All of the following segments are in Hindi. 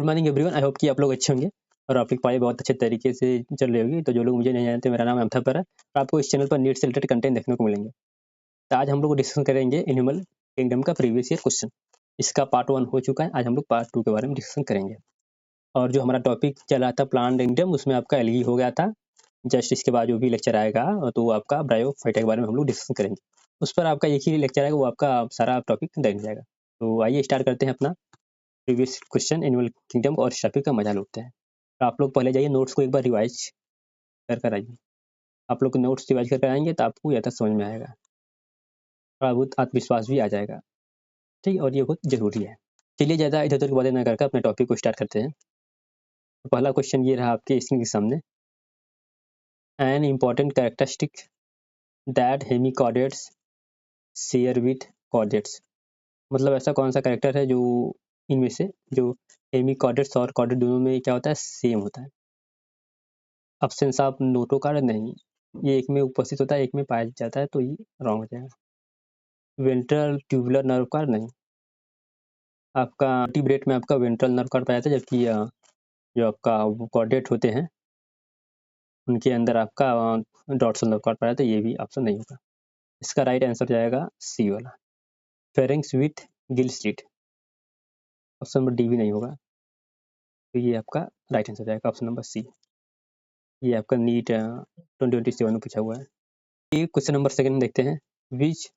Good morning everyone, I hope कि आप लोग अच्छे होंगे और आपकी पढ़ाई बहुत अच्छे तरीके से चल रही होगी। तो जो लोग मुझे नहीं जानते, मेरा नाम अमथा पर है और आपको इस चैनल पर नीट से रिलेटेड कंटेंट देखने को मिलेंगे। तो आज हम लोग डिस्कशन करेंगे एनिमल किंगडम का प्रीवियस ईयर क्वेश्चन। इसका पार्ट 1 हो चुका है, आज हम लोग पार्ट 2 के बारे में डिस्कशन करेंगे। और जो हमारा टॉपिक चला था प्लांट किंगडम, उसमें आपका एलगी हो गया था। जस्ट इसके बाद जो भी लेक्चर आएगा तो वो आपका ब्रायोफाइटा के बारे में हम लोग डिस्कशन करेंगे। उस पर आपका एक ही लेक्चर आएगा, वो आपका सारा टॉपिक देख जाएगा। तो आइए स्टार्ट करते हैं अपना प्रीवियस क्वेश्चन एनिमल किंगडम और इस टॉपिक का मजा लेते हैं। तो आप लोग पहले जाइए नोट्स को एक बार रिवाइज कर आइए। आप लोग नोट्स रिवाइज कर आएंगे तो आपको ज़्यादा समझ में आएगा, थोड़ा बहुत आत्मविश्वास भी आ जाएगा। ठीक है, और ये बहुत ज़रूरी है। चलिए ज़्यादा इधर उधर की बातें न करके अपने टॉपिक को स्टार्ट करते हैं। तो पहला क्वेश्चन ये रहा आपके स्क्रीन के सामने। An important characteristic that hemichordates share with chordates. मतलब ऐसा कौन सा कैरेक्टर है जो इनमें से जो हेमिकॉर्डेट्स और कॉर्डेट दोनों में क्या होता है, सेम होता है। ऑप्शन आप नोटो कार्ड नहीं, ये एक में उपस्थित होता है, एक में पाया जाता है, तो ये रॉन्ग हो जाएगा। वेंट्रल ट्यूबुलर नर्व कार्ड नहीं, आपका टिब्रेट में आपका वेंट्रल नर्व कार्ड पाया जाता है, जबकि जो आपका कॉर्डेट होते हैं उनके अंदर आपका डॉर्सल नर्व कार्ड पाया जाता है। ये भी ऑप्शन नहीं होगा। इसका राइट आंसर जाएगा सी वाला, pharynx with Gill slit. Option number D भी नहीं होगा, तो ये आपका राइट आंसर जाएगा ऑप्शन नंबर सी। ये आपका नीट 2027 में पूछा हुआ है। ये क्वेश्चन नंबर सेकंड देखते हैं। Which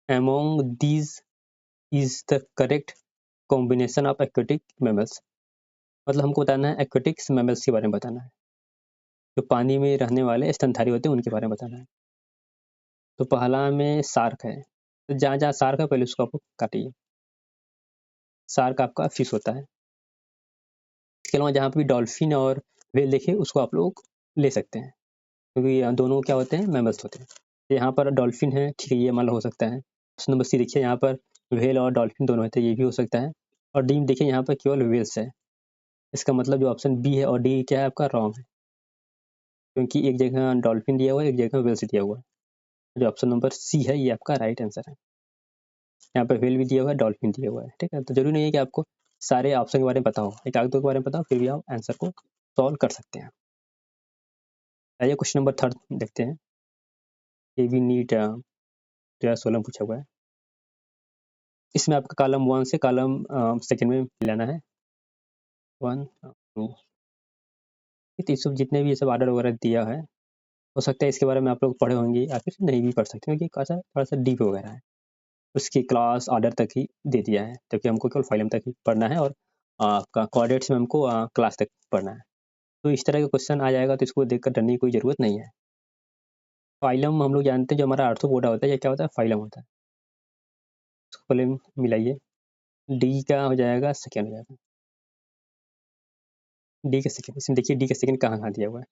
among these is the correct combination of aquatic mammals. मतलब हमको बताना है एक्वेटिक्स मैमल्स के बारे में बताना है, जो पानी में रहने वाले स्तनधारी होते हैं उनके बारे में बताना है। तो पहला में शार्क है, तो जहाँ जहाँ शार्क है पहले उसको आप काटिए। शार्क आपका फिश होता है। इसके अलावा जहाँ पे भी डॉल्फिन और व्हेल देखे उसको आप लोग ले सकते हैं, क्योंकि दोनों क्या होते हैं, मैमल्स होते हैं। यहाँ पर डॉल्फिन है, ठीक है, ये मान हो सकता है। ऑप्शन नंबर सी देखिए, यहाँ पर व्हेल और डॉल्फिन दोनों होते हैं, ये भी हो सकता है। और डी देखिए, यहाँ पर केवल व्हेल्स है। इसका मतलब जो ऑप्शन बी है और डी क्या है आपका रॉन्ग है, क्योंकि एक जगह डॉल्फिन दिया हुआ है, एक जगह व्हेल्स दिया हुआ है। जो ऑप्शन नंबर सी है ये आपका राइट आंसर है। यहाँ पर व्हेल भी दिया हुआ है, डॉल्फिन दिया हुआ है। ठीक है, तो जरूरी नहीं है कि आपको सारे ऑप्शन के बारे में पता हो, एक आध दो के बारे में पता हो, फिर भी आप आंसर को सॉल्व कर सकते हैं। आइए क्वेश्चन नंबर थर्ड देखते हैं। ये भी नीट 2016 में पूछा हुआ है। इसमें आपका कॉलम 1 से कॉलम सेकंड में मिलाना है। 1 2 ये सब जितने भी ये सब ऑर्डर वगैरह दिया है, हो सकता है इसके बारे में आप लोग पढ़े होंगे या फिर नहीं भी पढ़ सकते, क्योंकि थोड़ा सा डीप वगैरह है। उसकी क्लास ऑर्डर तक ही दे दिया है, जबकि हमको केवल फाइलम तक ही पढ़ना है और आपका कोऑर्डिनेट्स में हमको क्लास तक पढ़ना है। तो इस तरह का क्वेश्चन आ जाएगा तो इसको देखकर डरने की कोई ज़रूरत नहीं है। फाइलम हम लोग जानते हैं, जो हमारा आर्थ्रोपोडा होता है, ये क्या होता है, फाइलम होता है। इसको पहले मिलाइए। डी का हो जाएगा सेकेंड हो जाएगा, डी का सेकेंड। इसमें देखिए डी का सेकेंड कहाँ कहाँ दिया हुआ है,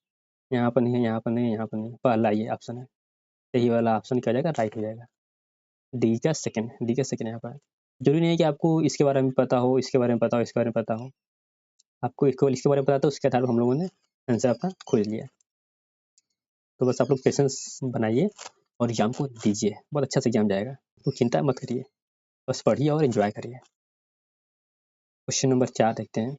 यहाँ पर नहीं है, यहाँ पर नहीं है, यहाँ पर नहीं है। पहला ये ऑप्शन है, सही वाला ऑप्शन क्या हो जाएगा, राइट हो जाएगा। डी का सेकेंड, डी का सेकेंड यहाँ पर। जरूरी नहीं है कि आपको इसके बारे में पता हो, इसके बारे में पता हो, इसके बारे में पता हो। आपको केवल इसके बारे में पता था, उसके आधार पर हम लोगों ने आंसर आपका खोज लिया। तो बस आप लोग पेशेंस बनाइए और एग्जाम को दीजिए, बहुत अच्छा से एग्जाम जाएगा, तो चिंता मत करिए, बस पढ़िए और एंजॉय करिए। क्वेश्चन नंबर 4 देखते हैं।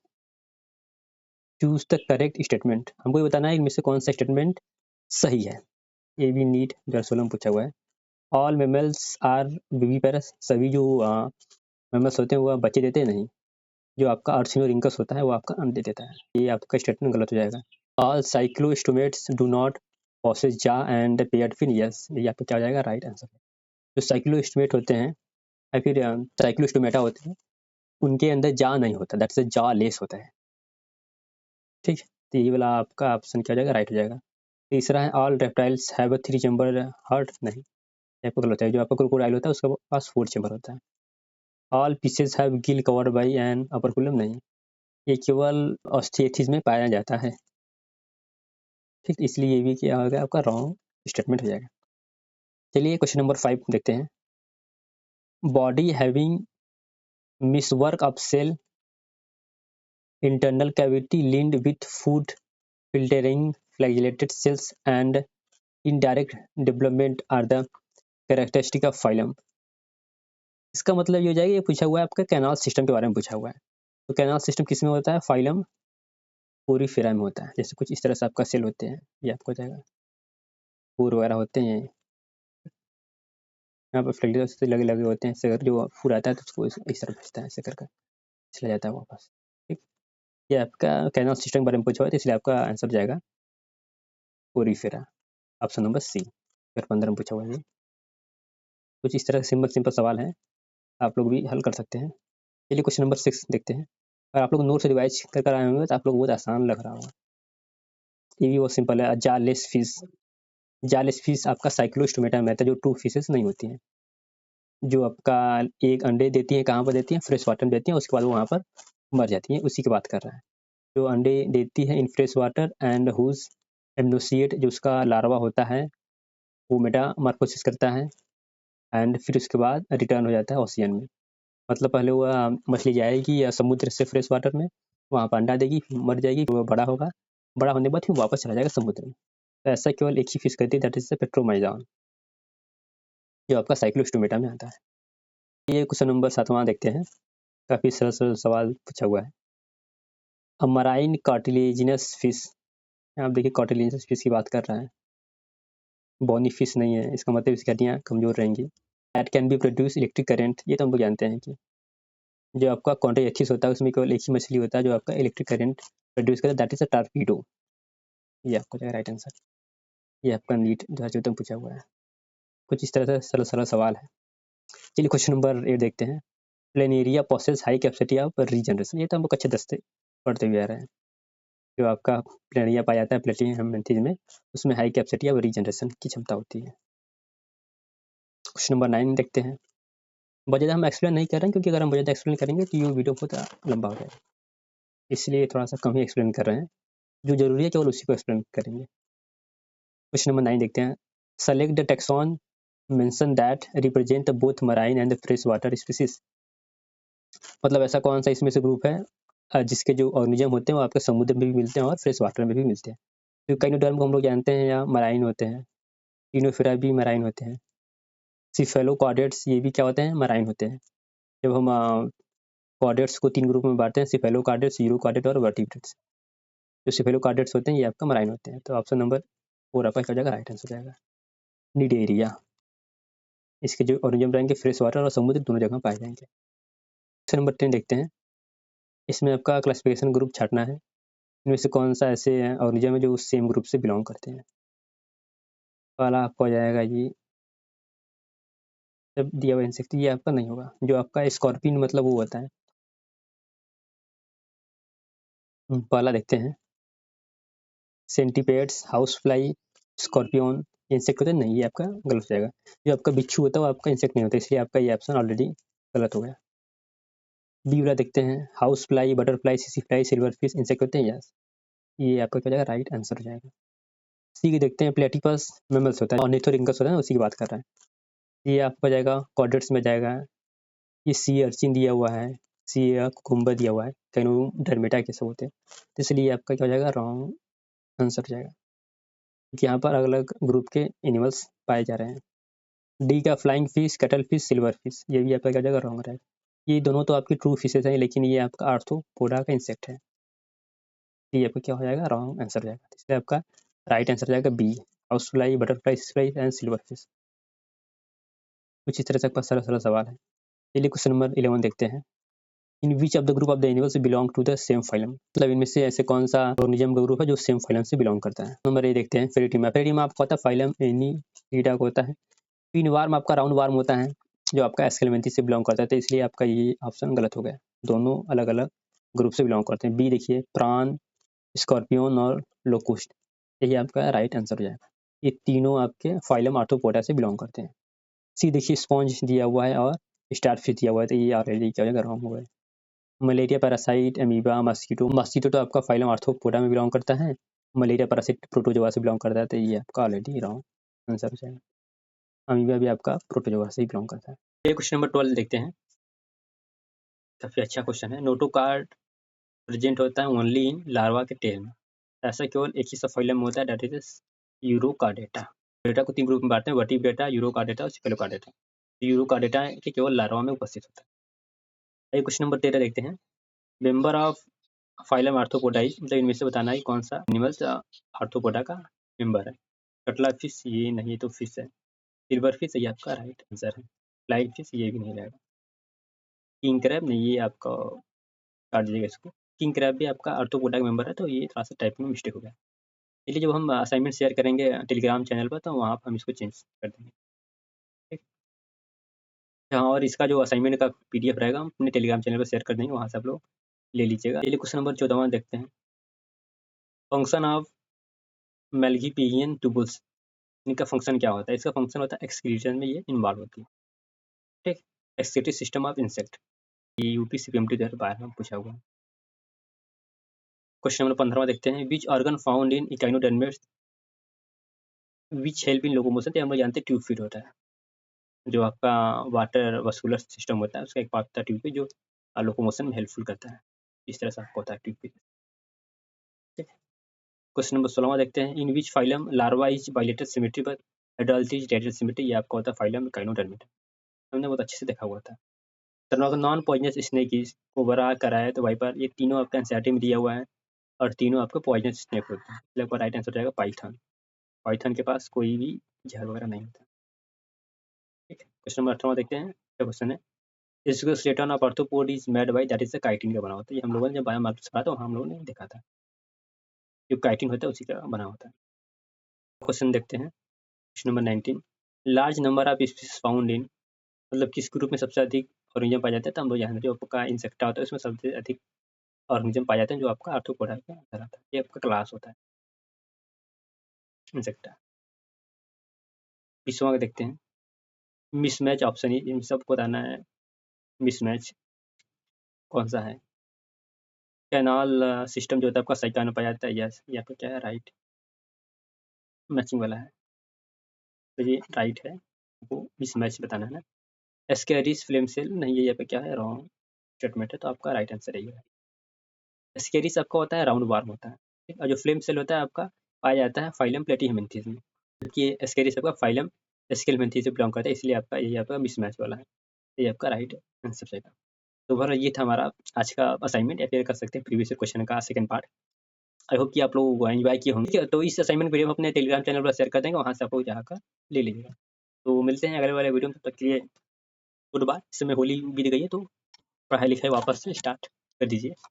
Choose the correct statement. हमको ये बताना है इनमें से कौन सा स्टेटमेंट सही है। ये भी नीट 2016 में पूछा हुआ है। All mammals are viviparous. सभी जो मेमल्स होते हैं वो बच्चे देते हैं नहीं, जो आपका अर्सिनोरिंकस होता है वो आपका अंडे देता है। ये आपका स्टेटमेंट गलत हो जाएगा। ऑल साइक्लोस्टोमेट्स डू नॉट पॉसेस जा एंड पेयर्ड फिन। यस, ये आपका क्या हो जाएगा, राइट आंसर। जो साइक्लोस्टोमेट होते हैं या फिर साइक्लोस्टोमेटा होते हैं, उनके अंदर जा नहीं होता, दैट्स जा लेस होता है। ठीक, तो ये वाला आपका ऑप्शन क्या हो जाएगा, राइट हो जाएगा। तीसरा है all reptiles have a 3 chamber heart. नहीं, ये आपका गलत है। जो आपका क्रोकोडाइल होता है उसके पास 4 चैम्बर होता है। All fishes have gill covered by an operculum. नहीं, ये केवल ऑस्टिएथिस में पाया जाता है। ठीक, इसलिए ये भी क्या होगा आपका रॉन्ग स्टेटमेंट हो जाएगा। चलिए क्वेश्चन नंबर 5 देखते हैं। Body having meshwork of cell internal cavity linked with food filtering flagellated cells and indirect development are the characteristic of phylum. इसका मतलब ये हो जाएगा, ये पूछा हुआ है आपका कैनाल सिस्टम के बारे में पूछा हुआ है। तो कैनाल सिस्टम किस में होता है? फाइलम पोरीफेरा में होता है। जैसे कुछ इस तरह से आपका सेल होते हैं, ये आपको जाएगा फूर वगैरह होते हैं, यहाँ पर फिल्टर से लगे होते हैं, अगर जो फूड आता है तो उसको इस तरह भेजता है, ऐसे कर चला जाता है वापस। ठीक, ये आपका कैनाल सिस्टम के बारे में पूछा हुआ है, तो इसलिए आपका आंसर जाएगा पोरीफेरा, ऑप्शन नंबर सी। अगर 15 में पूछा हुआ है ये। कुछ इस तरह सिंपल सवाल है, आप लोग भी हल कर सकते हैं। चलिए क्वेश्चन नंबर 6 देखते हैं। अगर आप लोग नोट से रिवाइज कर आए होंगे तो आप लोग बहुत आसान लग रहा होगा। ये भी बहुत सिंपल है। जालेस फिश आपका साइक्लोस्टोमेटा में रहता है, जो ट्रू फिशेस नहीं होती हैं, जो आपका एक अंडे देती है, कहाँ पर देती है? फ्रेश वाटर में देती है, उसके बाद वो वहाँ पर मर जाती है, उसी की बात कर रहा है। जो अंडे देती है in fresh water and whose एमनोसिएट, जो उसका लार्वा होता है वो मेटामॉर्फोसिस करता है एंड फिर उसके बाद रिटर्न हो जाता है ओशियन में। मतलब पहले वह मछली जाएगी या समुद्र से फ्रेश वाटर में, वहाँ पर अंडा देगी, मर जाएगी, वो बड़ा होगा, बड़ा होने के बाद फिर वापस चला जाएगा समुद्र में। तो ऐसा केवल एक ही फिश करती है, दैट इज द पेट्रोमाइजॉन, जो आपका साइक्लोस्टोमेटा में आता है। ये क्वेश्चन नंबर 7वां देखते हैं। काफ़ी सरल सवाल पूछा हुआ है। अ मराइन कार्टिलेजिनस फिश, आप देखिए कार्टिलेजिनस फिश की बात कर रहा है, बोनी फिश नहीं है, इसका मतलब इसकी हड्डियाँ कमजोर रहेंगी। That can be produce electric current, ये तो हम लोग जानते हैं कि जो आपका कॉन्टेक्थिस होता है उसमें केवल एक ही मछली होता है जो आपका इलेक्ट्रिक करंट प्रोड्यूस करता है, दैट इज अ टारपीडो। ये आपका जाएगा राइट आंसर। ये आपका नीट 2014 पूछा हुआ है। कुछ इस तरह से सरल सवाल है। चलिए क्वेश्चन नंबर 8 देखते हैं। Planaria possess high capacity of regeneration, ये तो हम लोग अच्छे दस्ते पढ़ते हुए आ रहे हैं। जो आपका प्लेनेरिया पाया जाता है प्लेटिनियम मेंथिस में, उसमें हाई कैपेसिटी ऑफ रीजनरेशन की क्षमता होती है। क्वेश्चन नंबर 9 देखते हैं। बहुत ज़्यादा हम एक्सप्लेन नहीं कर रहे हैं, क्योंकि अगर हम बहुत ज़्यादा एक्सप्लेन करेंगे तो ये वीडियो बहुत लंबा हो जाएगा, इसलिए थोड़ा सा कम ही एक्सप्लेन कर रहे हैं। जो जरूरी है केवल उसी को एक्सप्लेन करेंगे। क्वेश्चन नंबर 9 देखते हैं। Select the tax on mention that represent both marine and fresh water species, मतलब ऐसा कौन सा इसमें से ग्रुप है जिसके जो ऑर्गेनिज्म होते हैं वो आपके समुद्र में भी मिलते हैं और फ्रेश वाटर में भी मिलते हैं। तो काइनोडर्म को हम लोग जानते हैं या मराइन होते हैं, टिनोफेरा भी मराइन होते हैं, सिफेलोकॉर्डेट्स ये भी क्या होते हैं? मराइन होते हैं। जब हम कॉर्डेट्स को 3 ग्रुप में बांटते हैं, सिफेलोकॉर्डेट्स, यूरोकॉर्डेट और वर्टिब्रेट्स। जो सिफेलोकॉर्डेट्स होते हैं ये आपका मराइन होते हैं। तो ऑप्शन नंबर 4 आपका क्या हो जाएगा? राइट आंसर हो जाएगा। निडेरिया, इसके जो ऑर्गेनिज्म रहेंगे फ्रेश वाटर और समुद्र दोनों जगह पाए जाएंगे। क्वेश्चन नंबर 10 देखते हैं। इसमें आपका क्लासिफिकेशन ग्रुप छाटना है, इनमें से कौन सा ऐसे ऑर्गेनिज्म है जो उस सेम ग्रुप से बिलोंग करते हैं। पहला आपका हो जाएगा ये, जब दिया हुआ इंसेक्ट, ये आपका नहीं होगा। जो आपका स्कॉर्पियन मतलब वो होता है, पहला देखते हैं। सेंटीपेड्स, हाउस फ्लाई, स्कॉर्पियन इंसेक्ट होते हैं, नहीं ये आपका गलत हो जाएगा। जो आपका बिच्छू होता है वो आपका इंसेक्ट नहीं होता, इसलिए आपका ये ऑप्शन ऑलरेडी गलत हो गया। बी वाला देखते हैं। हाउस फ्लाई, बटरफ्लाई, सिसी फ्लाई, सिल्वर फिश इंसेक्ट होते हैं, यस ये आपका क्या हो जाएगा? राइट आंसर हो जाएगा। सी के देखते हैं। प्लेटिपस मेमल्स होता है, ऑर्निथोरिंकस होता है, उसी की बात कर रहे हैं। ये आपका जाएगा कॉर्डेट्स में जाएगा। ये सी अर्चिन दिया हुआ है, सी कुकुम्बर दिया हुआ है, कैनोडर्मेटा के सब होते हैं, तो इसलिए आपका क्या हो जाएगा? रॉन्ग आंसर हो जाएगा, क्योंकि यहाँ पर अलग अलग ग्रुप के एनिमल्स पाए जा रहे हैं। डी का flying fish, cuttle fish, silver fish, ये भी आपका क्या हो जाएगा? रॉन्ग रहेगा। ये दोनों तो आपकी ट्रू फिशेज हैं, लेकिन ये आपका आर्थ्रोपोडा का इंसेक्ट है, ये आपका क्या हो जाएगा? रॉन्ग आंसर हो जाएगा। इसलिए आपका राइट आंसर हो जाएगा B, house fly, butterfly, fly and silver fish. कुछ इस तरह से आपका सरल सरल सवाल है। चलिए क्वेश्चन नंबर 11 देखते हैं। In which of the group of the animals belong to the same phylum, मतलब इनमें से ऐसे कौन सा ऑर्गेनिज्म का ग्रुप है जो सेम फाइलम से बिलोंग करता है। नंबर ए देखते हैं। फेरेटिमा, फेरेटिमा आपका होता है फाइलम एनीलिडा को होता है। पिन वार्म आपका राउंड वार्म होता है, जो आपका एस्केलमेंथी से बिलोंग करता है, तो इसलिए आपका ये ऑप्शन गलत हो गया। दोनों अलग अलग ग्रुप से बिलोंग करते हैं। बी देखिए, प्राण, स्कॉर्पियन और लोकुस्ट, यही आपका राइट आंसर हो जाएगा। ये तीनों आपके फाइलम आर्थ्रोपोडा से बिलोंग करते हैं। सी देखिए, स्पॉन्ज दिया हुआ है और स्टारफिश दिया हुआ है, तो ये ऑलरेडी क्या हो जाएगा? रॉन्ग हो गया। Malaria parasite, amoeba, mosquito, mosquito तो आपका फाइलम आर्थ्रोपोडा में बिलोंग करता है, मलेरिया पैरासाइट प्रोटोजोआ से बिलोंग करता है, तो ये आपका ऑलरेडी रॉन्ग आंसर हो जाएगा। अमीबा भी आपका प्रोटोजोआ से ही बिलोंग करता है। ये क्वेश्चन नंबर 12 देखते हैं। काफी अच्छा क्वेश्चन है। नोटोकार्ड प्रेजेंट होता है ओनली इन लार्वा के टेल में, ऐसा केवल एक ही सब फाइलम में होता है, दैट इज यूरोकार्डेटा। डेटा को 3 ग्रुप में बांटते हैं, वर्टिब्रेटा, यूरोकार्डेटा और स्पेलोकार्डेटा। यूरोकार्डेटा के केवल लार्वा में उपस्थित होता है। क्वेश्चन नंबर 13 देखते हैं। मेंबर ऑफ फाइलम आर्थ्रोपोडाई, मतलब इनमें से बताना है कौन सा एनिमल्स आर्थ्रोपोडा का मेंबर है। कटला फिश ये नहीं तो फिश है। सिल्वर फिश ये आपका राइट आंसर है। फ्लाइंग फिश ये भी नहीं रहेगा। किंग क्रैब नहीं, ये आपका काट दीजिएगा इसको। किंग क्रैब भी आपका आर्थ्रोपोडा का मेंबर है, तो ये थोड़ा सा टाइप में मिस्टेक हो गया। इसलिए जब हम असाइनमेंट शेयर करेंगे टेलीग्राम चैनल पर, तो वहाँ पर हम इसको चेंज कर देंगे। ठीक। हाँ, और इसका जो असाइनमेंट का PDF रहेगा हम अपने टेलीग्राम चैनल पर शेयर कर देंगे, वहाँ से आप लोग ले लीजिएगा। चलिए क्वेश्चन नंबर 14वां देखते हैं। फंक्शन ऑफ मेल्गिपियन ट्यूबुल्स, इनका फंक्शन क्या होता है? इसका फंक्शन होता है एक्सक्रीशन में ये इन्वॉल्व होती है। ठीक। एक्सक्रीटरी सिस्टम ऑफ इंसेक्ट, ये यूपी CPMT द्वारा बाहर में पूछा हुआ है। क्वेश्चन नंबर 15वां देखते हैं। Which organ found in echinoderms which help in locomotion, तो हम लोग जानते हैं ट्यूब फीट होता है, जो आपका वाटर वस्कुलर सिस्टम होता है उसका एक पार्ट होता है ट्यूब फीट, जो लोकोमोशन में हेल्पफुल करता है। इस तरह से आपको होता है ट्यूब फीट। क्वेश्चन नंबर 16वां देखते हैं। In which phylum larva is bilateral symmetry पर एडल्ट इज डेटरल सिमेट्री, ये आपका होता है फाइलम इकाइनोडर्मेटा, हमने बहुत अच्छे से देखा हुआ था। Non poisonous snake is cobra, krait, viper, ये तीनों आपका एनसीईआरटी में दिया हुआ है और तीनों आपको पॉइजनस स्नेक होते हैं। इसलिए आपका राइट आंसर हो जाएगा पाइथन। पाइथन के पास कोई भी जहर वगैरह नहीं होता। ठीक है, क्वेश्चन नंबर 18वां देखते हैं। क्या क्वेश्चन है? इसको skeleton of arthropod is made by, that is chitin का बना होता है। ये हम लोगों ने जब बायोमार्कर्स पढ़ा था हम लोगों ने देखा था, जो काइटिन होता है उसी का बना होता है। क्वेश्चन देखते हैं। Question number 19। Large number of species found in, मतलब किस ग्रुप में सबसे अधिक ऑर्गेनिज्म पाया जाता है? तो हम लोग यहाँ जो आपका इंसेक्टा होता है उसमें सबसे अधिक ऑर्गेनिज्म पाए जाते हैं, जो आपका आर्थ्रोपोडा के अंदर आता है। ये आपका क्लास होता है इंसेक्टा। 20वां का देखते हैं। मिसमैच ऑप्शन, इन सबको बताना है मिसमैच कौन सा है। कैनाल सिस्टम जो होता है आपका साइका में पाया जाता है, यस, ये आपका क्या है? राइट, मैचिंग वाला है, तो ये राइट है। वो मिसमैच बताना है ना। एस्केरिस फ्लेम सेल नहीं, ये यहाँ पे क्या है? रॉन्ग स्टेटमेंट है, तो आपका राइट आंसर रहेगा। एस्केरिस आपका होता है राउंड वार्म होता है, ठीक? और जो फ्लेम सेल होता है आपका पाया जाता है फाइलम प्लेटीहेमेंथीज में, जबकि एस्केरिस आपका फाइलम एस्केलमेंथीज से बिलोंग करता है, इसलिए आपका ये आपका मिसमैच वाला है, ये आपका राइट आंसर रहेगा। तो ओवरऑल ये था हमारा आज का असाइनमेंट, या फिर कर सकते हैं प्रीवियस क्वेश्चन का सेकंड पार्ट। आई होप कि आप लोग एंजॉय किए होंगे। तो इस असाइनमेंट वीडियो हम अपने टेलीग्राम चैनल पर शेयर कर देंगे, वहाँ से आप लोग जाकर ले लीजिएगा। तो मिलते हैं अगले वाले वीडियो में, तब तक के लिए गुड बाय। इस समय होली बीत गई है, तो पढ़ाई लिखाई वापस से स्टार्ट कर दीजिए।